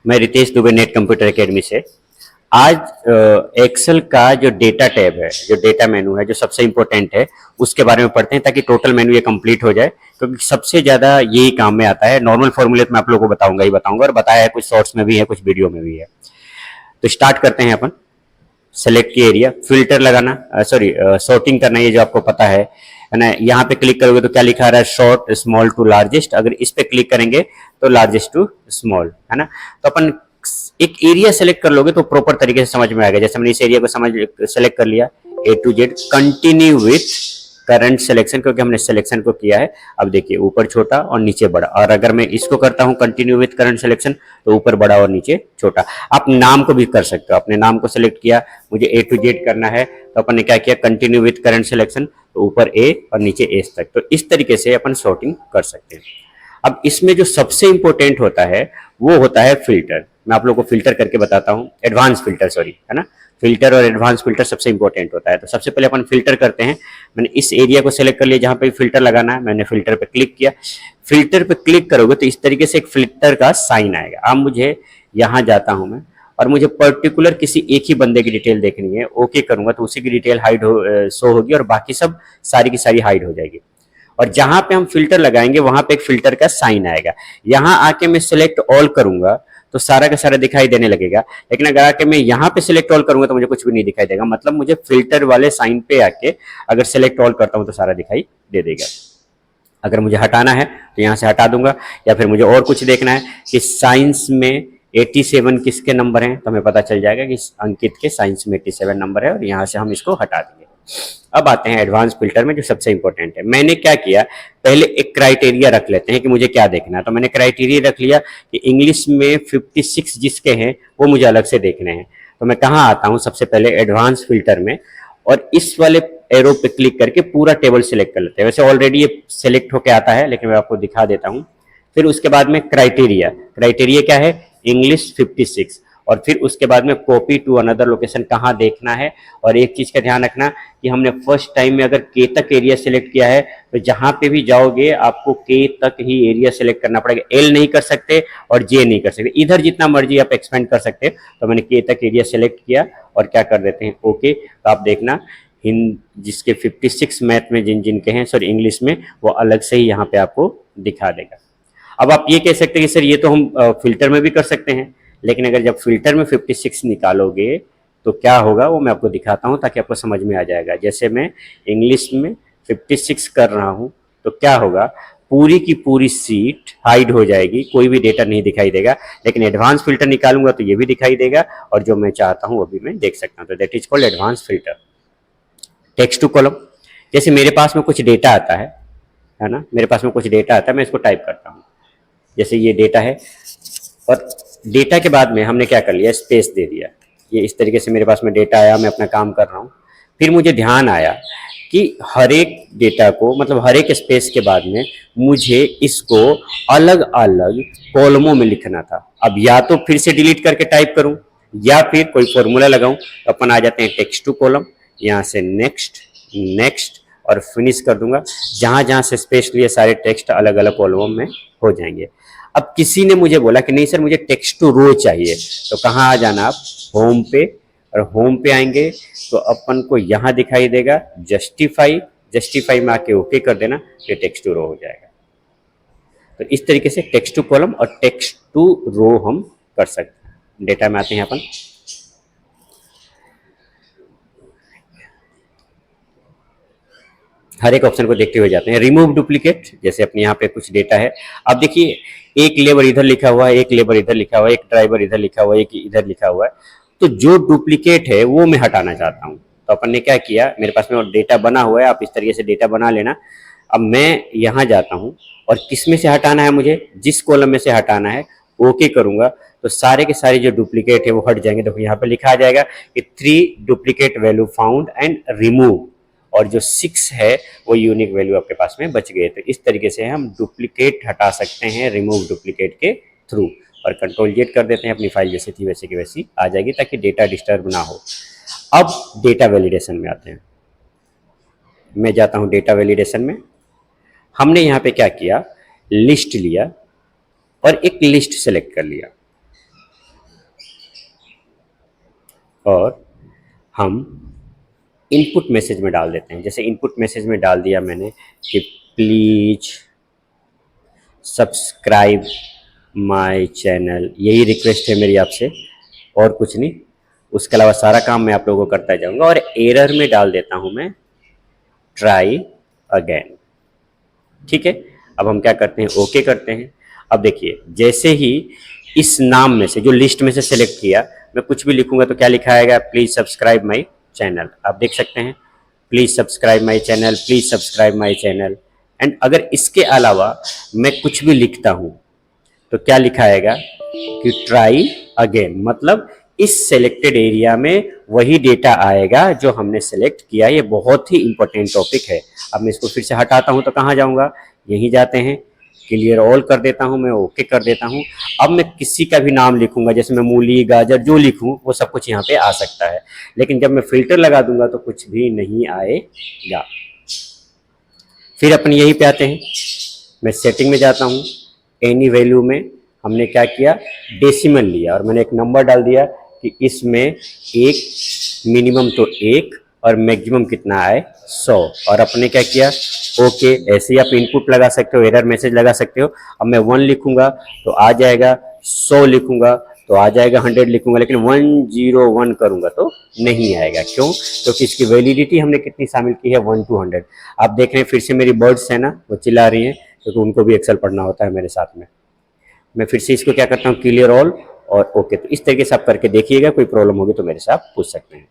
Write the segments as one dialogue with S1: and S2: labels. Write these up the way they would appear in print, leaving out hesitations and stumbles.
S1: मैं Ritesh Dubey net computer academy से। आज एक्सेल का जो डेटा टैब है, जो डेटा मेनू है, जो सबसे इंपॉर्टेंट है, उसके बारे में पढ़ते हैं ताकि टोटल मेनू ये कंप्लीट हो जाए, क्योंकि सबसे ज्यादा यही काम में आता है। नॉर्मल फॉर्मूले तो मैं आप लोगों को बताऊंगा ही बताऊंगा, और बताया है कुछ शॉर्ट्स में भी है, कुछ वीडियो में भी है। तो स्टार्ट करते हैं अपन। सेलेक्ट की एरिया, फिल्टर लगाना, सॉरी सॉर्टिंग करना, ये जो आपको पता है ना। यहाँ पे क्लिक करोगे तो क्या लिखा रहा है, शॉर्ट स्मॉल टू लार्जेस्ट। अगर इस पे क्लिक करेंगे तो लार्जेस्ट टू स्मॉल, है ना। तो अपन एक एरिया सेलेक्ट कर लोगे तो प्रॉपर तरीके से समझ में आएगा। जैसे मैंने इस एरिया को समझ सेलेक्ट कर लिया, A to Z, continue with current selection, क्योंकि हमने सिलेक्शन को किया है। अब देखिए ऊपर छोटा और नीचे बड़ा, और अगर मैं इसको करता हूं कंटिन्यू विथ करंट सिलेक्शन तो ऊपर बड़ा और नीचे छोटा। आप नाम को भी कर सकते हो, अपने नाम को सिलेक्ट किया, मुझे ए टू जेड करना है तो अपन ने क्या किया, कंटिन्यू विथ करंट सिलेक्शन, तो ऊपर ए और नीचे एस तक। तो इस तरीके से अपन सॉर्टिंग कर सकते हैं। अब इसमें जो सबसे इंपॉर्टेंट होता है वो होता है फिल्टर। मैं आप लोगों को फिल्टर करके बताता हूं, एडवांस फिल्टर, सॉरी, है ना। फिल्टर और एडवांस फिल्टर सबसे इंपॉर्टेंट होता है। तो सबसे पहले अपन फिल्टर करते हैं। मैंने इस एरिया को सिलेक्ट कर लिया जहां पे फिल्टर लगाना है, मैंने फिल्टर पे क्लिक किया। फिल्टर पे क्लिक करोगे तो इस तरीके से एक फिल्टर का साइन आएगा। अब मुझे यहां जाता हूं मैं, और मुझे पर्टिकुलर किसी एक ही बंदे की डिटेल देखनी है, ओके करूंगा तो उसी की डिटेल हाइड हो शो होगी, और बाकी सब सारी की सारी हाइड हो जाएगी। और जहां पे हम फिल्टर लगाएंगे वहां पे एक फिल्टर का साइन आएगा। यहां आके मैं सिलेक्ट ऑल करूंगा तो सारा का सारा दिखाई देने लगेगा। लेकिन अगर आके मैं यहाँ पे सिलेक्ट ऑल करूंगा तो मुझे कुछ भी नहीं दिखाई देगा। मतलब मुझे फिल्टर वाले साइन पे आके अगर सिलेक्ट ऑल करता हूं तो सारा दिखाई दे देगा। अगर मुझे हटाना है तो यहाँ से हटा दूंगा, या फिर मुझे और कुछ देखना है कि साइंस में 87 किसके नंबर हैं, तो हमें पता चल जाएगा कि अंकित के साइंस में 87 नंबर है, और यहाँ से हम इसको हटा देंगे। अब आते हैं एडवांस फिल्टर में, जो सबसे इंपॉर्टेंट है। मैंने क्या किया, पहले एक क्राइटेरिया रख लेते हैं कि मुझे क्या देखना है। तो मैंने क्राइटेरिया रख लिया कि इंग्लिश में 56 जिसके हैं वो मुझे अलग से देखने हैं। तो मैं कहाँ आता हूँ, सबसे पहले एडवांस फिल्टर में, और इस वाले एरो पे क्लिक करके पूरा टेबल सिलेक्ट कर लेते हैं। वैसे ऑलरेडी ये सिलेक्ट होके आता है, लेकिन मैं आपको दिखा देता हूँ। फिर उसके बाद में क्राइटेरिया, क्राइटेरिया क्या है, इंग्लिश 56, और फिर उसके बाद में कॉपी टू अनदर लोकेशन, कहाँ देखना है। और एक चीज का ध्यान रखना कि हमने फर्स्ट टाइम में अगर के तक एरिया सेलेक्ट किया है तो जहां पे भी जाओगे आपको के तक ही एरिया सेलेक्ट करना पड़ेगा। एल नहीं कर सकते और जे नहीं कर सकते, इधर जितना मर्जी आप एक्सपेंड कर सकते हैं। तो मैंने के तक एरिया सेलेक्ट किया और क्या कर देते हैं, ओके। तो आप देखना हिंद जिसके 56 मैथ में जिन जिन के हैं, सॉरी इंग्लिश में, वो अलग से ही यहाँ पे आपको दिखा देगा। अब आप ये कह सकते हैं कि सर ये तो हम फिल्टर में भी कर सकते हैं, लेकिन अगर जब फिल्टर में 56 निकालोगे तो क्या होगा वो मैं आपको दिखाता हूँ ताकि आपको समझ में आ जाएगा। जैसे मैं इंग्लिश में 56 कर रहा हूँ तो क्या होगा, पूरी की पूरी सीट हाइड हो जाएगी, कोई भी डेटा नहीं दिखाई देगा। लेकिन एडवांस फिल्टर निकालूंगा तो ये भी दिखाई देगा, और जो मैं चाहता हूँ वो भी मैं देख सकता हूँ। तो that is called advance filter. Text to column, जैसे मेरे पास में कुछ डेटा आता है ना, मेरे पास में कुछ डेटा आता है, मैं इसको टाइप करता हूँ। जैसे ये डेटा है, और डेटा के बाद में हमने क्या कर लिया, स्पेस दे दिया। ये इस तरीके से मेरे पास में डेटा आया, मैं अपना काम कर रहा हूँ। फिर मुझे ध्यान आया कि हर एक डेटा को, मतलब हर एक स्पेस के बाद में मुझे इसको अलग अलग कॉलमों में लिखना था। अब या तो फिर से डिलीट करके टाइप करूं, या फिर कोई फॉर्मूला लगाऊं। तो अपन आ जाते हैं टेक्स्ट टू कॉलम, यहाँ से नेक्स्ट, नेक्स्ट, और फिनिश कर दूंगा। जहां जहां से स्पेस लिए सारे टेक्स्ट अलग अलग कॉलमों में हो जाएंगे। अब किसी ने मुझे बोला कि नहीं सर मुझे टेक्स्ट टू रो चाहिए, तो कहाँ आ जाना आप, होम पे, और होम पे आएंगे तो अपन को यहाँ दिखाई देगा जस्टिफाई, जस्टिफाई में आके ओके कर देना, ये टेक्स्ट टू रो हो जाएगा। तो इस तरीके से टेक्स्ट टू कॉलम और टेक्स्ट टू रो हम कर सकते हैं। डेटा में आते हैं अपन, हर एक ऑप्शन को देखते हुए जाते हैं। रिमूव डुप्लीकेट, जैसे अपने यहाँ पे कुछ डेटा है। अब देखिए एक लेबर इधर लिखा हुआ है, एक लेबर इधर लिखा हुआ है, एक ड्राइवर इधर लिखा हुआ है, एक इधर लिखा हुआ है। तो जो डुप्लीकेट है वो मैं हटाना चाहता हूँ। तो अपन ने क्या किया, मेरे पास में डेटा बना हुआ है, आप इस तरीके से डेटा बना लेना। अब मैं यहाँ जाता हूँ, और किस में से हटाना है मुझे, जिस कॉलम में से हटाना है, ओके करूंगा तो सारे के सारे जो डुप्लीकेट है वो हट जाएंगे। देखो यहाँ पे लिखा आ जाएगा कि 3 duplicate value found and remove, और जो 6 है वो यूनिक वैल्यू आपके पास में बच गए। तो इस तरीके से हम डुप्लीकेट हटा सकते हैं रिमूव डुप्लीकेट के थ्रू। और कंट्रोल जेड कर देते हैं, अपनी फाइल जैसे थी वैसे की वैसी आ जाएगी, ताकि डेटा डिस्टर्ब ना हो। अब डेटा वैलिडेशन में आते हैं। मैं जाता हूं डेटा वैलिडेशन में। हमने यहाँ पे क्या किया, लिस्ट लिया और एक लिस्ट सेलेक्ट कर लिया। और हम इनपुट मैसेज में डाल देते हैं। जैसे इनपुट मैसेज में डाल दिया मैंने कि प्लीज सब्सक्राइब माय चैनल, यही रिक्वेस्ट है मेरी आपसे और कुछ नहीं। उसके अलावा सारा काम मैं आप लोगों को करता जाऊंगा। और एरर में डाल देता हूं मैं ट्राई अगेन। ठीक है, अब हम क्या करते हैं, ओके करते हैं। अब देखिए, जैसे ही इस नाम में से, जो लिस्ट में से सिलेक्ट किया, मैं कुछ भी लिखूंगा तो क्या लिखा आएगा, प्लीज सब्सक्राइब माई चैनल। आप देख सकते हैं, please subscribe my channel, please subscribe my channel. And अगर इसके अलावा मैं कुछ भी लिखता हूं तो क्या लिखा आएगा कि ट्राई अगेन, मतलब इस सेलेक्टेड एरिया में वही डेटा आएगा जो हमने सेलेक्ट किया। ये बहुत ही इंपॉर्टेंट टॉपिक है। अब मैं इसको फिर से हटाता हूं तो कहां जाऊंगा, यहीं जाते हैं, क्लियर ऑल कर देता हूं, मैं ओके कर देता हूं। अब मैं किसी का भी नाम लिखूंगा, जैसे मैं मूली, गाजर जो लिखूं वो सब कुछ यहाँ पे आ सकता है। लेकिन जब मैं फिल्टर लगा दूंगा तो कुछ भी नहीं आएगा। फिर अपन यहीं पे आते हैं, मैं सेटिंग में जाता हूं, एनी वैल्यू में हमने क्या किया, डेसिमल लिया और मैंने एक नंबर डाल दिया कि इसमें एक मिनिमम तो 1 और मैक्सिमम कितना आए 100। और अपने क्या किया, ओके। ऐसे ही आप इनपुट लगा सकते हो, एरर मैसेज लगा सकते हो। अब मैं 1 लिखूंगा तो आ जाएगा, 100 लिखूंगा तो आ जाएगा, 100 लिखूंगा, लेकिन 101 करूंगा तो नहीं आएगा। क्यों? क्योंकि इसकी वैलिडिटी हमने कितनी शामिल की है, 1 to 100। आप देख रहे हैं फिर से मेरी बर्ड्स है ना, वो चिल्ला रही हैं क्योंकि उनको भी एक्सेल पढ़ना होता है मेरे साथ में। मैं फिर से इसको क्या करता हूँ, क्लियर ऑल और ओके। तो इस तरीके से आप करके देखिएगा, कोई प्रॉब्लम होगी तो मेरे से आप पूछ सकते हैं।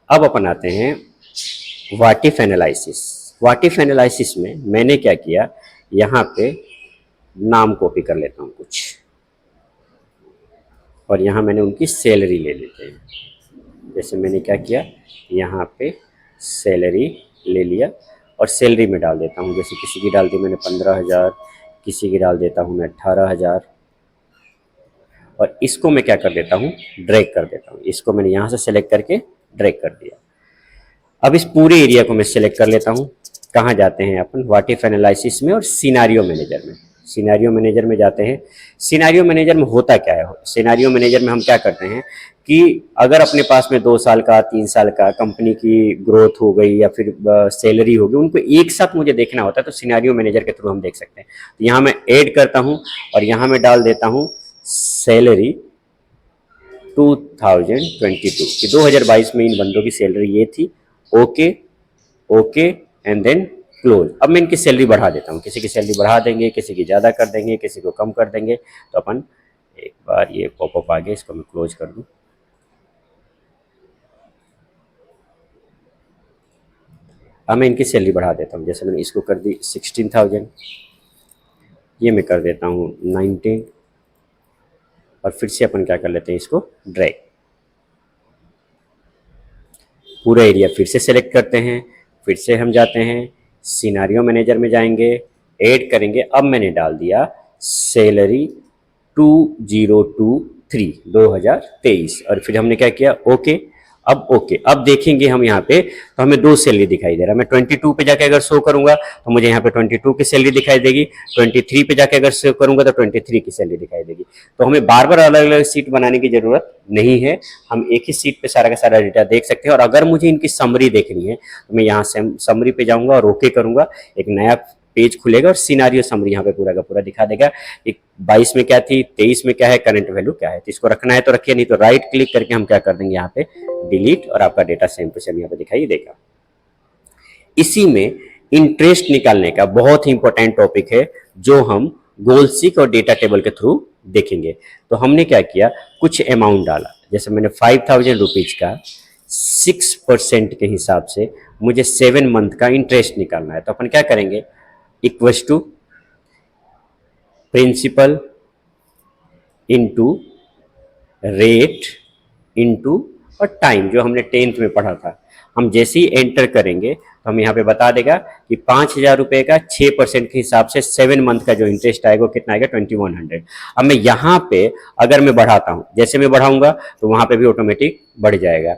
S1: अब अपन आते हैं what if analysis. What if analysis में मैंने क्या किया, यहाँ पे नाम कॉपी कर लेता हूँ कुछ और यहाँ मैंने उनकी सैलरी ले लेते हैं। जैसे मैंने क्या किया, यहाँ पे सैलरी ले लिया और सैलरी में डाल देता हूँ। जैसे किसी की डाल दी मैंने 15,000, किसी की डाल देता हूँ मैं 18,000। और इसको मैं क्या कर देता हूँ, ड्रैग कर देता हूँ। इसको मैंने यहाँ से सेलेक्ट करके ड्रैग कर दिया। अब इस पूरे एरिया को मैं सेलेक्ट कर लेता हूँ। कहाँ जाते हैं अपन, व्हाट इफ एनालिसिस में और सिनेरियो मैनेजर में। सिनेरियो मैनेजर में जाते हैं। सिनेरियो मैनेजर में होता क्या है, सिनेरियो मैनेजर में हम क्या करते हैं कि अगर अपने पास में 2 साल का, 3 साल का, कंपनी की ग्रोथ हो गई या फिर सैलरी हो गई, उनको एक साथ मुझे देखना होता है तो सिनेरियो मैनेजर के थ्रू हम देख सकते हैं। तो यहाँ मैं ऐड करता हूँ और यहाँ मैं डाल देता हूँ सैलरी 2022 कि 2022 में इन बंदों की सैलरी ये थी। Okay okay and then close. अब मैं इनकी सैलरी बढ़ा देता हूँ, किसी की सैलरी बढ़ा देंगे, किसी की ज़्यादा कर देंगे, किसी को कम कर देंगे। तो अपन एक बार ये पॉपअप आ गया, इसको मैं क्लोज कर दूँ। अब मैं इनकी सैलरी बढ़ा देता हूँ। जैसे मैंने इसको कर दी 16,000, ये मैं कर देता हूँ 19 और फिर से अपन क्या कर लेते हैं, इसको ड्रैग। पूरा एरिया फिर से सेलेक्ट करते हैं, फिर से हम जाते हैं सिनेरियो मैनेजर में जाएंगे, ऐड करेंगे। अब मैंने डाल दिया सैलरी 2023 और फिर हमने क्या किया, ओके। अब ओके, अब देखेंगे हम यहाँ पे तो हमें 2 सैलरी दिखाई दे रहा है। मैं 22 पे जाके अगर शो करूंगा तो मुझे यहाँ पे 22 की सैलरी दिखाई देगी, 23 पे जाके अगर शो करूंगा तो 23 की सैलरी दिखाई देगी। तो हमें बार बार अलग अलग सीट बनाने की जरूरत नहीं है, हम एक ही सीट पे सारा का सारा डेटा देख सकते हैं। और अगर मुझे इनकी समरी देखनी है तो मैं यहाँ से समरी पे जाऊंगा और ओके करूंगा, एक नया पेज खुलेगा और सिनेरियो समरी यहाँ पे पूरा का पूरा दिखा देगा। एक 22 में क्या थी, 23 में क्या है, करंट वैल्यू क्या है। तो इसको रखना है तो रखिए, नहीं तो राइट क्लिक करके हम क्या कर देंगे यहाँ पे डिलीट, और आपका डेटा सेम टू सेम यहाँ पे दिखाई देगा। इसी में इंटरेस्ट निकालने का बहुत ही इंपॉर्टेंट टॉपिक है जो हम गोल सीक और डेटा टेबल के थ्रू देखेंगे। तो हमने क्या किया, कुछ अमाउंट डाला। जैसे मैंने 5,000 रुपीज का 6% के हिसाब से मुझे 7 मंथ का इंटरेस्ट निकालना है। तो अपन क्या करेंगे, equals to principal into rate into और टाइम, जो हमने 10th में पढ़ा था। हम जैसे ही एंटर करेंगे तो हम यहाँ पे बता देगा कि 5,000 रुपए का 6% के हिसाब से 7 मंथ का जो इंटरेस्ट आएगा वो कितना आएगा, 2100। अब मैं यहाँ पे अगर मैं बढ़ाता हूँ, जैसे मैं बढ़ाऊंगा तो वहां पे भी ऑटोमेटिक बढ़ जाएगा।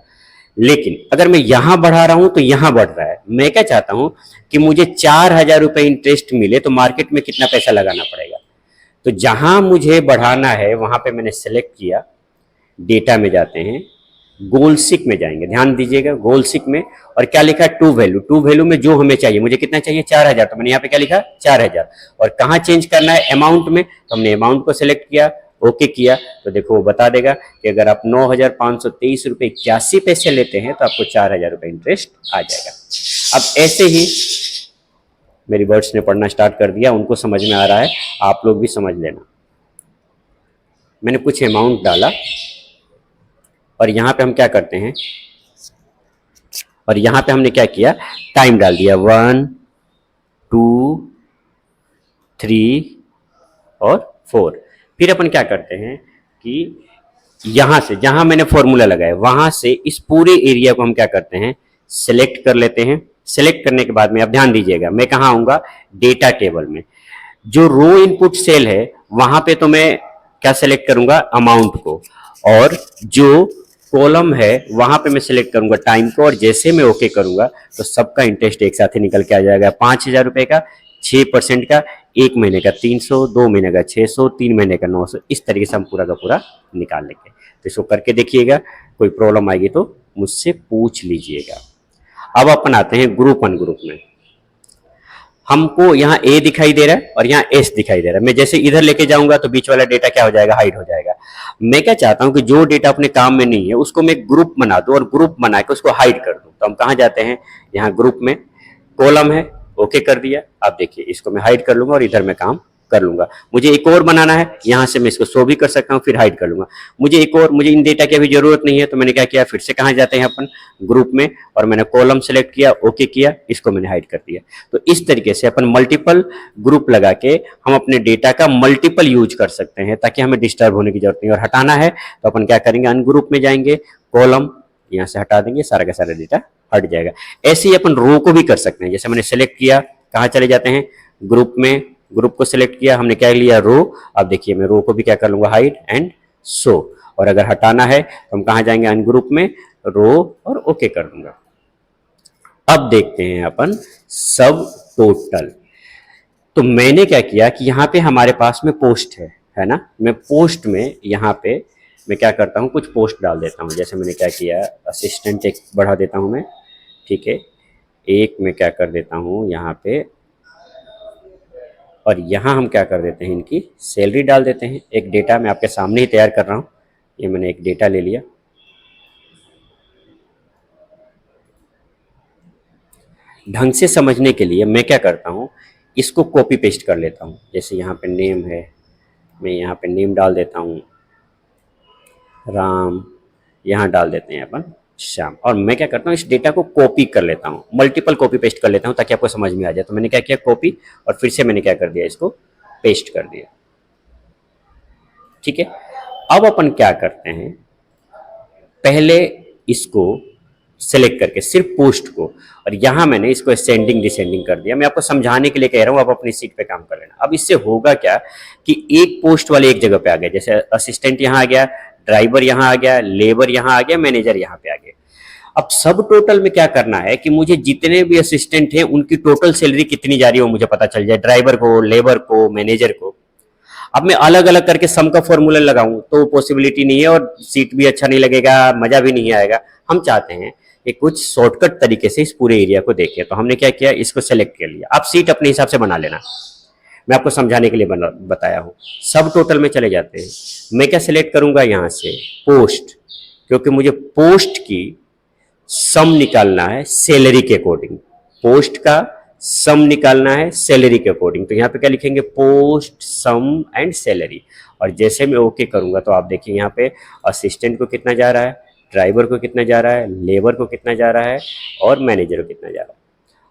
S1: लेकिन अगर मैं यहां बढ़ा रहा हूं तो यहां बढ़ रहा है। मैं क्या चाहता हूं कि मुझे 4,000 रुपए इंटरेस्ट मिले तो मार्केट में कितना पैसा लगाना पड़ेगा। तो जहां मुझे बढ़ाना है वहां पे मैंने सेलेक्ट किया, डेटा में जाते हैं, गोल सिक में जाएंगे, ध्यान दीजिएगा गोल सिक में, और क्या लिखा है टू वैल्यू, टू वैल्यू में जो हमें चाहिए, मुझे कितना चाहिए 4000, तो मैंने यहाँ पे क्या लिखा 4000, और कहाँ चेंज करना है अमाउंट में, तो हमने अमाउंट को सिलेक्ट किया, ओके किया, तो देखो वो बता देगा कि अगर आप 9523 रुपये 81 पैसे लेते हैं तो आपको 4000 रुपये इंटरेस्ट आ जाएगा। अब ऐसे ही मेरी बर्ड्स ने पढ़ना स्टार्ट कर दिया, उनको समझ में आ रहा है, आप लोग भी समझ लेना। मैंने कुछ अमाउंट डाला और यहाँ पे हम क्या करते हैं, और यहाँ पे हमने क्या किया, टाइम डाल दिया 1 2 3 और 4। फिर अपन क्या करते हैं कि यहां से जहां मैंने फॉर्मूला लगाया वहां से इस पूरे एरिया को हम क्या करते हैं, सिलेक्ट कर लेते हैं। सिलेक्ट करने के बाद में अब ध्यान दीजिएगा, मैं कहाँ आऊंगा, डेटा टेबल में, जो रो इनपुट सेल है वहां पे तो मैं क्या सिलेक्ट करूंगा, अमाउंट को, और जो कॉलम है वहां पे मैं सिलेक्ट करूंगा टाइम को, और जैसे मैं ओके करूंगा तो सबका इंटरेस्ट एक साथ ही निकल के आ जाएगा, 5000 रुपए का, 6% का, 1 महीने का 300, 2 महीने का 600, 3 महीने का 900, इस तरीके से हम पूरा का पूरा निकाल लेंगे। तो इसको करके देखिएगा, कोई प्रॉब्लम आएगी तो मुझसे पूछ लीजिएगा। अब अपन आते हैं ग्रुप वन ग्रुप में। हमको यहाँ ए दिखाई दे रहा है और यहाँ एस दिखाई दे रहा है, मैं जैसे इधर लेके जाऊंगा तो बीच वाला डेटा क्या हो जाएगा, हाइड हो जाएगा। मैं क्या चाहता हूं कि जो डेटा अपने काम में नहीं है उसको मैं ग्रुप बना दूं, और ग्रुप बना के उसको हाइड कर दूं। तो हम कहाँ जाते हैं, यहाँ ग्रुप में कॉलम है, ओके कर दिया। अब देखिए इसको मैं हाइड कर लूंगा और इधर मैं काम कर लूंगा। मुझे एक और बनाना है, यहां से मैं इसको शो भी कर सकता हूं, फिर हाइड कर लूंगा। मुझे एक और, मुझे इन डेटा की अभी जरूरत नहीं है, तो मैंने क्या किया, फिर से कहां जाते हैं अपन, ग्रुप में, और मैंने कॉलम सेलेक्ट किया, ओके किया, इसको मैंने हाइड कर दिया। तो इस तरीके से अपन मल्टीपल ग्रुप लगा के हम अपने डेटा का मल्टीपल यूज कर सकते हैं, ताकि हमें डिस्टर्ब होने की जरूरत नहीं। और हटाना है तो अपन क्या करेंगे, अनग्रुप में जाएंगे, कॉलम यहां से हटा देंगे, सारा का सारा डेटा हट जाएगा। ऐसे ही अपन रो को भी कर सकते हैं। जैसे मैंने सेलेक्ट किया, कहाँ चले जाते हैं, ग्रुप में, ग्रुप को सिलेक्ट किया, हमने क्या लिया, रो। अब देखिए मैं रो को भी क्या कर लूंगा, हाइड एंड शो। और अगर हटाना है तो हम कहाँ जाएंगे, अनग्रुप में, रो, और ओके कर दूंगा। अब देखते हैं अपन सब टोटल। तो मैंने क्या किया कि यहाँ पे हमारे पास में पोस्ट है ना, मैं पोस्ट में यहाँ पे मैं क्या करता हूँ, कुछ पोस्ट डाल देता हूँ। जैसे मैंने क्या किया, असिस्टेंट एक बढ़ा देता हूँ मैं, ठीक है, एक मैं क्या कर देता हूँ यहाँ पे, और यहाँ हम क्या कर देते हैं, इनकी सैलरी डाल देते हैं। एक डेटा मैं आपके सामने ही तैयार कर रहा हूँ, ये मैंने एक डेटा ले लिया। ढंग से समझने के लिए मैं क्या करता हूँ, इसको कॉपी पेस्ट कर लेता हूँ। जैसे यहाँ पे नेम है, मैं यहाँ पे नेम डाल देता हूँ राम, यहाँ डाल देते हैं अपन श्याम, और मैं क्या करता हूँ, इस डेटा को कॉपी कर लेता हूँ, मल्टीपल कॉपी पेस्ट कर लेता हूँ, ताकि आपको समझ में आ जाए। तो मैंने क्या किया, कॉपी, और फिर से मैंने क्या कर दिया, इसको पेस्ट कर दिया, ठीक है। अब अपन क्या करते हैं, पहले इसको सेलेक्ट करके सिर्फ पोस्ट को, और यहां मैंने इसको असेंडिंग डिसेंडिंग कर दिया। मैं आपको समझाने के लिए कह रहा हूं, आप अपनी सीट पे काम कर लेना। अब इससे होगा क्या कि एक पोस्ट वाले एक जगह पे आ गया, जैसे असिस्टेंट यहां आ गया, ड्राइवर यहां आ गया, लेबर यहां आ गया, मैनेजर यहां पे आ गया। अब सब टोटल में क्या करना है कि मुझे जितने भी असिस्टेंट हैं उनकी टोटल सैलरी कितनी जा रही है वो मुझे पता चल जाए, ड्राइवर को, लेबर को, मैनेजर को। अब मैं अलग अलग करके सम का फॉर्मूला लगाऊं तो पॉसिबिलिटी नहीं है, और सीट भी अच्छा नहीं लगेगा, मजा भी नहीं आएगा। हम चाहते हैं कि कुछ शॉर्टकट तरीके से इस पूरे एरिया को देखें। तो हमने क्या किया, इसको सेलेक्ट कर लिया। आप सीट अपने हिसाब से बना लेना, मैं आपको समझाने के लिए बताया हूं। सब टोटल में चले जाते हैं, मैं क्या सिलेक्ट करूंगा, यहां से पोस्ट, क्योंकि मुझे पोस्ट की सम निकालना है सैलरी के अकॉर्डिंग, पोस्ट का सम निकालना है सैलरी के अकॉर्डिंग। तो यहाँ पे क्या लिखेंगे, पोस्ट सम एंड सैलरी। और जैसे मैं ओके करूंगा तो आप देखिए यहाँ पे असिस्टेंट को कितना जा रहा है, ड्राइवर को कितना जा रहा है, लेबर को कितना जा रहा है, और मैनेजर को कितना जा रहा है।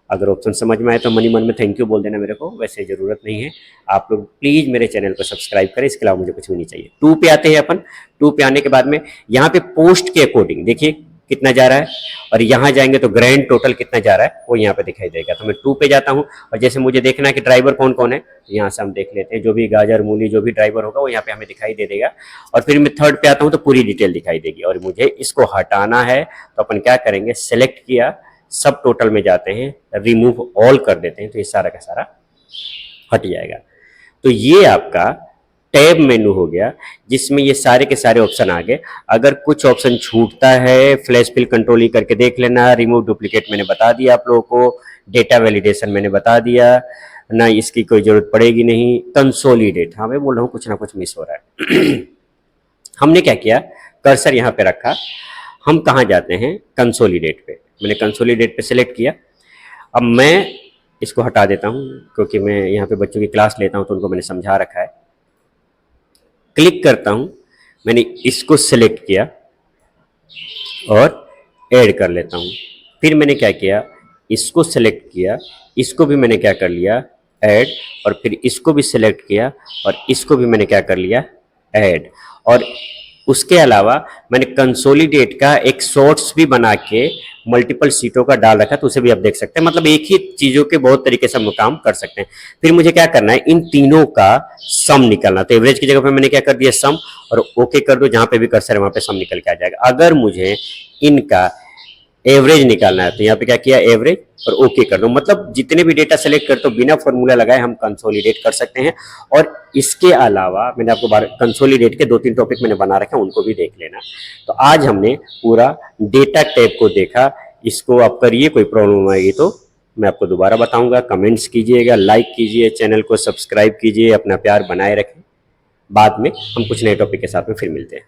S1: अगर ऑप्शन समझ में आए तो मनी मन में थैंक यू बोल देना मेरे को, वैसे ज़रूरत नहीं है। आप लोग प्लीज़ मेरे चैनल को सब्सक्राइब करें, इसके अलावा मुझे कुछ भी नहीं चाहिए। 2 पे आते हैं अपन। 2 पे आने के बाद में यहाँ पे पोस्ट के अकॉर्डिंग देखिए कितना जा रहा है, और यहाँ जाएंगे तो ग्रैंड टोटल कितना जा रहा है वो यहाँ पे दिखाई देगा। तो मैं 2 पे जाता हूँ, और जैसे मुझे देखना है कि ड्राइवर कौन कौन है, यहाँ से हम देख लेते हैं। जो भी गाजर मूली जो भी ड्राइवर होगा वो यहाँ पे हमें दिखाई दे देगा। और फिर मैं 3rd पे आता हूँ तो पूरी डिटेल दिखाई देगी। और मुझे इसको हटाना है तो अपन क्या करेंगे, सेलेक्ट किया, सब टोटल में जाते हैं, रिमूव ऑल कर देते हैं, तो ये सारा का सारा हट जाएगा। तो ये आपका टैब मेनू हो गया जिसमें ये सारे के सारे ऑप्शन आ गए। अगर कुछ ऑप्शन छूटता है, फ्लैश फिल कंट्रोल ही करके देख लेना। रिमूव डुप्लीकेट मैंने बता दिया आप लोगों को, डेटा वैलिडेशन मैंने बता दिया ना, इसकी कोई जरूरत पड़ेगी नहीं। कंसोलिडेट, हाँ मैं बोल रहा हूँ कुछ ना कुछ मिस हो रहा है। हमने क्या किया, कर्सर यहाँ पे रखा, हम कहाँ जाते हैं, कंसोलिडेट पे। मैंने कंसोलिडेट पे सिलेक्ट किया। अब मैं इसको हटा देता हूँ क्योंकि मैं यहाँ पे बच्चों की क्लास लेता हूँ तो उनको मैंने समझा रखा है। क्लिक करता हूँ, मैंने इसको सिलेक्ट किया और ऐड कर लेता हूँ। फिर मैंने क्या किया, इसको सिलेक्ट किया, इसको भी मैंने क्या कर लिया, ऐड, और फिर इसको भी सिलेक्ट किया और इसको भी मैंने क्या कर लिया, ऐड। और उसके अलावा मैंने कंसोलिडेट का एक शॉर्ट्स भी बना के मल्टीपल सीटों का डाल रखा, तो उसे भी आप देख सकते हैं। मतलब एक ही चीजों के बहुत तरीके से हम काम कर सकते हैं। फिर मुझे क्या करना है, इन तीनों का सम निकालना। तो एवरेज की जगह पे मैंने क्या कर दिया, सम, और ओके कर दो, जहां पे भी कर्सर है वहां पे सम निकल के आ जाएगा। अगर मुझे इनका एवरेज निकालना है तो यहाँ पे क्या किया, एवरेज, और ओके कर दो। मतलब जितने भी डेटा सेलेक्ट करते हो बिना फॉर्मूला लगाए हम कंसोलिडेट कर सकते हैं। और इसके अलावा मैंने आपको कंसोलिडेट के 2-3 टॉपिक मैंने बना रखे हैं, उनको भी देख लेना। तो आज हमने पूरा डेटा टैब को देखा। इसको आप करिए, कोई प्रॉब्लम आएगी तो मैं आपको दोबारा बताऊंगा। कमेंट्स कीजिएगा, लाइक कीजिए, चैनल को सब्सक्राइब कीजिए, अपना प्यार बनाए रखें। बाद में हम कुछ नए टॉपिक के साथ में फिर मिलते हैं।